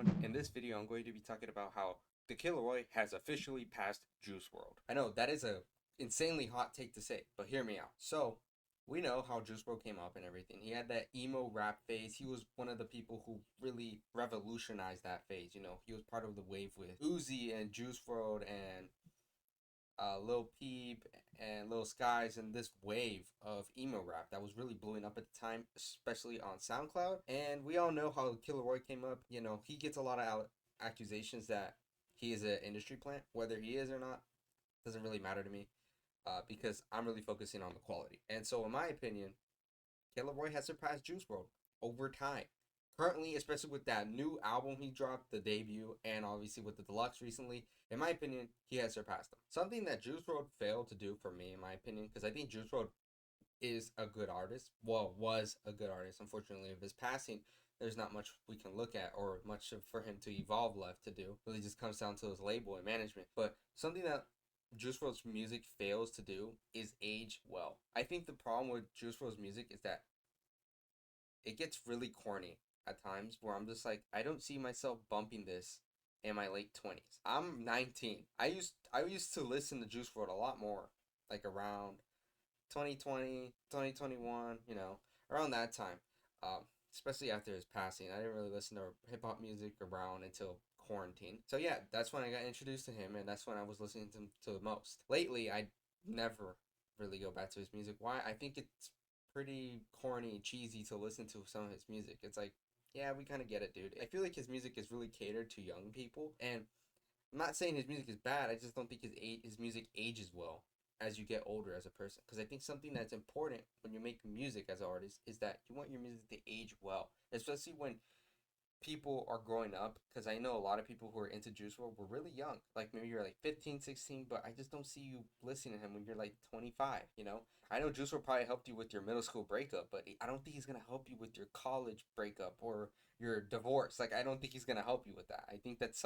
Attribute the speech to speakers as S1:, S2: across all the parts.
S1: everyone. In this video, I'm going to be talking about how the Kid Laroi has officially passed Juice Wrld. I know that is a insanely hot take to say, but hear me out. So, we know how Juice Wrld came up and everything. He had that emo rap phase. He was one of the people who really revolutionized that phase. You know, he was part of the wave with Uzi and Juice Wrld and Lil Peep and Lil Skies and this wave of emo rap that was really blowing up at the time, especially on SoundCloud. And we all know how Kid Laroi came up. You know, he gets a lot of accusations that he is an industry plant. Whether he is or not doesn't really matter to me because I'm really focusing on the quality. And so, in my opinion, Kid Laroi has surpassed Juice Wrld over time. Currently, especially with that new album he dropped, the debut, and obviously with the deluxe recently, in my opinion, he has surpassed him. Something that Juice Wrld failed to do for me, in my opinion, because I think Juice Wrld is a good artist. Well, was a good artist. Unfortunately, of his passing, there's not much we can look at or much for him to evolve left to do. Really just comes down to his label and management. But something that Juice WRLD's music fails to do is age well. I think the problem with Juice WRLD's music is that it gets really corny at times where I'm just like, I don't see myself bumping this in my late 20s. I'm 19. I used to listen to Juice WRLD a lot more, like around 2020, 2021, you know, around that time. Um, Especially after his passing. I didn't really listen to hip hop music around until quarantine. So yeah, that's when I got introduced to him, and that's when I was listening to him to the most. Lately, I never really go back to his music. Why? I think it's pretty corny, cheesy to listen to some of his music. It's like, yeah, we kind of get it, dude. I feel like his music is really catered to young people, and I'm not saying his music is bad. I just don't think his music ages well as you get older as a person. Because I think something that's important when you make music as an artist is that you want your music to age well, especially when people are growing up. Because I know a lot of people who are into Juice WRLD were really young, like maybe you're like 15, 16, but I just don't see you listening to him when you're like 25, you know. I know Juice WRLD probably helped you with your middle school breakup, but I don't think he's gonna help you with your college breakup or your divorce. Like, I don't think he's gonna help you with that. I think that's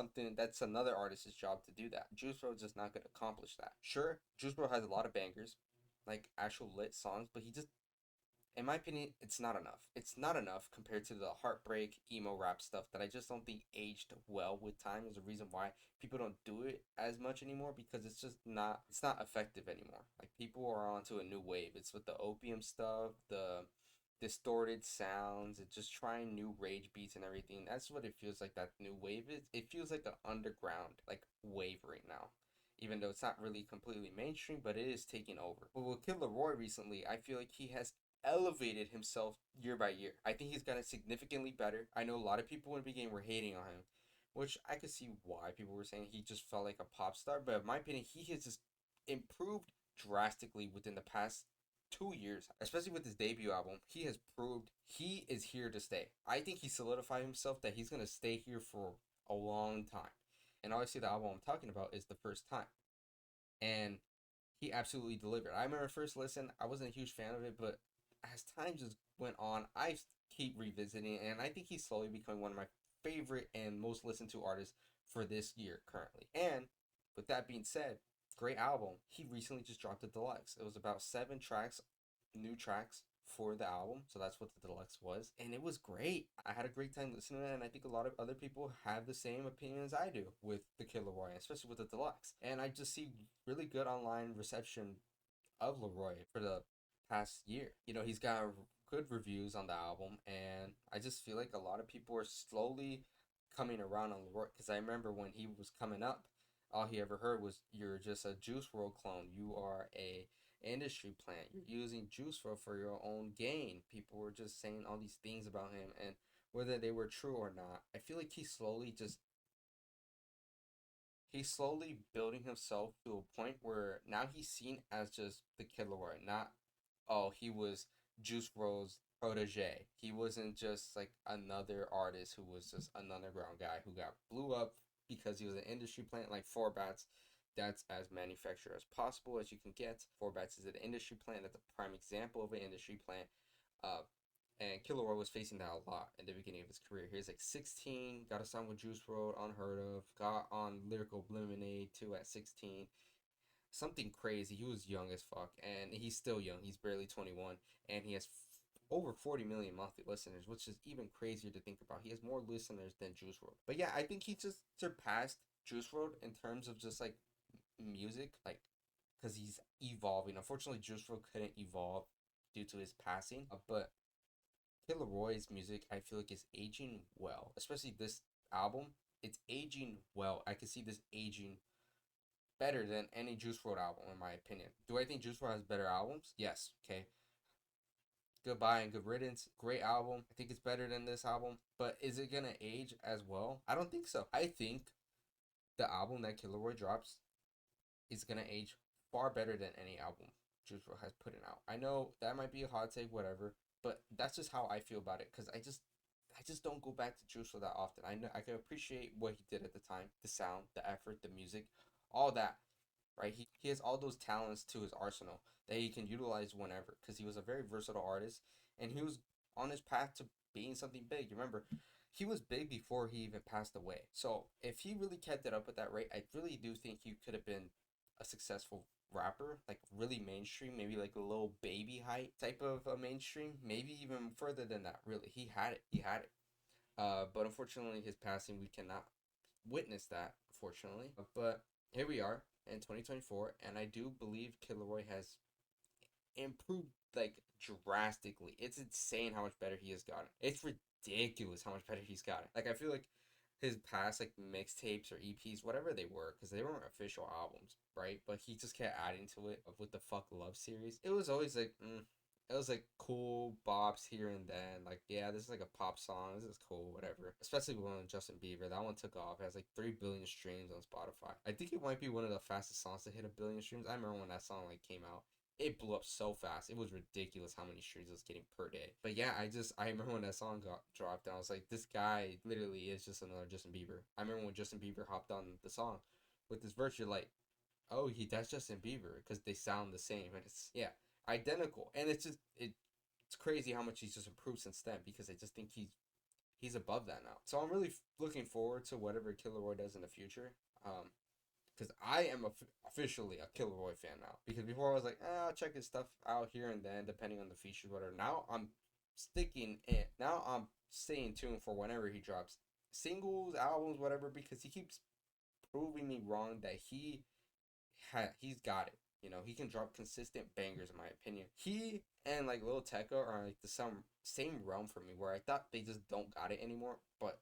S1: another artist's job to do that. Juice WRLD's just not gonna accomplish that. Sure, Juice WRLD has a lot of bangers, like actual lit songs, but he just, in my opinion, it's not enough. It's not enough compared to the heartbreak emo rap stuff that I just don't think aged well with time. Is the reason why people don't do it as much anymore, because it's not effective anymore. Like, people are onto a new wave. It's with the opium stuff, the distorted sounds, it's just trying new rage beats and everything. That's what it feels like that new wave is. It feels like an underground like wave right now. Even though it's not really completely mainstream, but it is taking over. But with Kid Laroi recently, I feel like he has elevated himself year by year. I think he's gotten significantly better. I know a lot of people in the beginning were hating on him, which I could see why people were saying he just felt like a pop star. But in my opinion, he has just improved drastically within the past 2 years, especially with his debut album. He has proved he is here to stay. I think he solidified himself that he's gonna stay here for a long time. And obviously, the album I'm talking about is The First Time, and he absolutely delivered. I remember first listen, I wasn't a huge fan of it, but as time just went on, I keep revisiting it, and I think he's slowly becoming one of my favorite and most listened to artists for this year currently. And with that being said, great album. He recently just dropped the deluxe. It was about 7 tracks, new tracks for the album. So that's what the deluxe was. And it was great. I had a great time listening to it. And I think a lot of other people have the same opinion as I do with the Kid Laroi, especially with the deluxe. And I just see really good online reception of Laroi for the past year. You know, he's got good reviews on the album. And I just feel like a lot of people are slowly coming around on Laroi. Because I remember when he was coming up, all he ever heard was, "You're just a Juice WRLD clone. You are a industry plant. You're using Juice WRLD for your own gain." People were just saying all these things about him, and whether they were true or not, I feel like he's slowly building himself to a point where now he's seen as just the Kid Laroi, not, oh, he was Juice WRLD's protege. He wasn't just like another artist who was just an underground guy who got blew up because he was an industry plant like Four Bats. That's as manufactured as possible as you can get. Four Bats is an industry plant. That's a prime example of an industry plant. Uh, and Kid Laroi was facing that a lot in the beginning of his career. He was like 16, got a song with Juice WRLD, Unheard Of, got on Lyrical Lemonade too at 16. Something crazy. He was young as fuck, and he's still young. He's barely 21, and he has over 40 million monthly listeners, which is even crazier to think about. He has more listeners than Juice Wrld. But yeah, I think he just surpassed Juice Wrld in terms of just like music, like because he's evolving. Unfortunately, Juice Wrld couldn't evolve due to his passing, but Kid Laroi's music, I feel like, is aging well, especially this album. It's aging well. I can see this aging better than any Juice Wrld album, in my opinion. Do I think Juice Wrld has better albums? Yes. Okay. Goodbye and Good Riddance, great album. I think it's better than this album, but is it gonna age as well? I don't think so. I think the album that Kid Laroi drops is gonna age far better than any album Juice Wrld has put it out. I know that might be a hot take, whatever, but that's just how I feel about it. Cause I just don't go back to Juice Wrld that often. I know I can appreciate what he did at the time, the sound, the effort, the music, all that. Right? He has all those talents to his arsenal that he can utilize whenever. Cause he was a very versatile artist, and he was on his path to being something big. You remember, he was big before he even passed away. So if he really kept it up at that rate, I really do think he could have been a successful rapper, like really mainstream, maybe like a little baby height type of a mainstream, maybe even further than that. Really, he had it. He had it. But unfortunately, his passing, we cannot witness that. Unfortunately, but here we are in 2024, and I do believe Kid Laroi has improved like drastically. It's insane how much better he has gotten. It's ridiculous how much better he's gotten. Like I feel like his past like mixtapes or EPs, whatever they were, because they weren't official albums, right? But he just kept adding to it with the Fuck Love series. It was always like, it was like cool bops here and then. Like, yeah, this is like a pop song. This is cool, whatever. Especially when Justin Bieber, that one took off. It has like 3 billion streams on Spotify. I think it might be one of the fastest songs to hit 1 billion streams. I remember when that song like came out. It blew up so fast. It was ridiculous how many streams it was getting per day. But yeah, I remember when that song got dropped, and I was like, this guy literally is just another Justin Bieber. I remember when Justin Bieber hopped on the song with this verse, you're like, oh, that's Justin Bieber, because they sound the same, and it's yeah, identical. And it's crazy how much he's just improved since then, because I just think he's above that now. So I'm really looking forward to whatever Kid Laroi does in the future. Because I am officially a Kid Laroi fan now. Because before I was like, I'll check his stuff out here and then, depending on the features, whatever. Now I'm sticking in. Now I'm staying tuned for whenever he drops singles, albums, whatever, because he keeps proving me wrong that he's got it. You know, he can drop consistent bangers, in my opinion. He and like Lil Tecca are like the same realm for me, where I thought they just don't got it anymore, but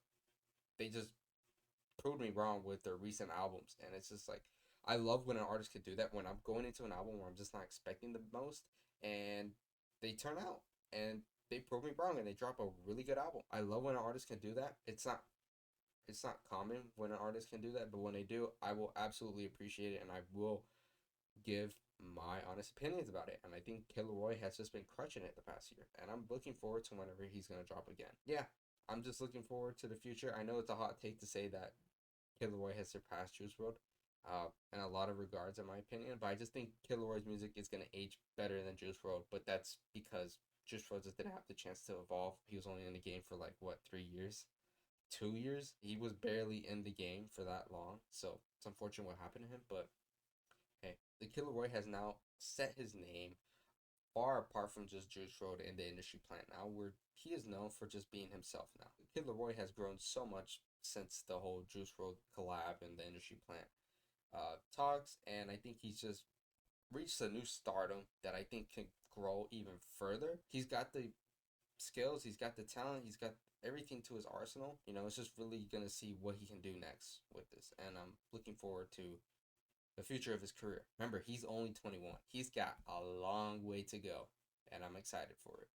S1: they just proved me wrong with their recent albums. And it's just like, I love when an artist can do that, when I'm going into an album where I'm just not expecting the most, and they turn out and they prove me wrong and they drop a really good album. I love when an artist can do that. It's not common when an artist can do that, but when they do, I will absolutely appreciate it, and I will give my honest opinions about it. And I think Kid Laroi has just been crushing it the past year, and I'm looking forward to whenever he's gonna drop again. Yeah, I'm just looking forward to the future. I know it's a hot take to say that Kid Laroi has surpassed Juice Wrld, in a lot of regards, in my opinion. But I just think Kid Laroi's music is gonna age better than Juice Wrld. But that's because Juice Wrld just didn't have the chance to evolve. He was only in the game for like what, 3 years, 2 years. He was barely in the game for that long. So it's unfortunate what happened to him. But hey, the Kid Laroi has now set his name far apart from just Juice Wrld in the industry plant now, where he is known for just being himself now. Kid Laroi has grown so much since the whole Juice Wrld collab in the industry plant talks, and I think he's just reached a new stardom that I think can grow even further. He's got the skills, he's got the talent, he's got everything to his arsenal. You know, it's just really gonna see what he can do next with this, and I'm looking forward to the future of his career. Remember, he's only 21. He's got a long way to go, and I'm excited for it.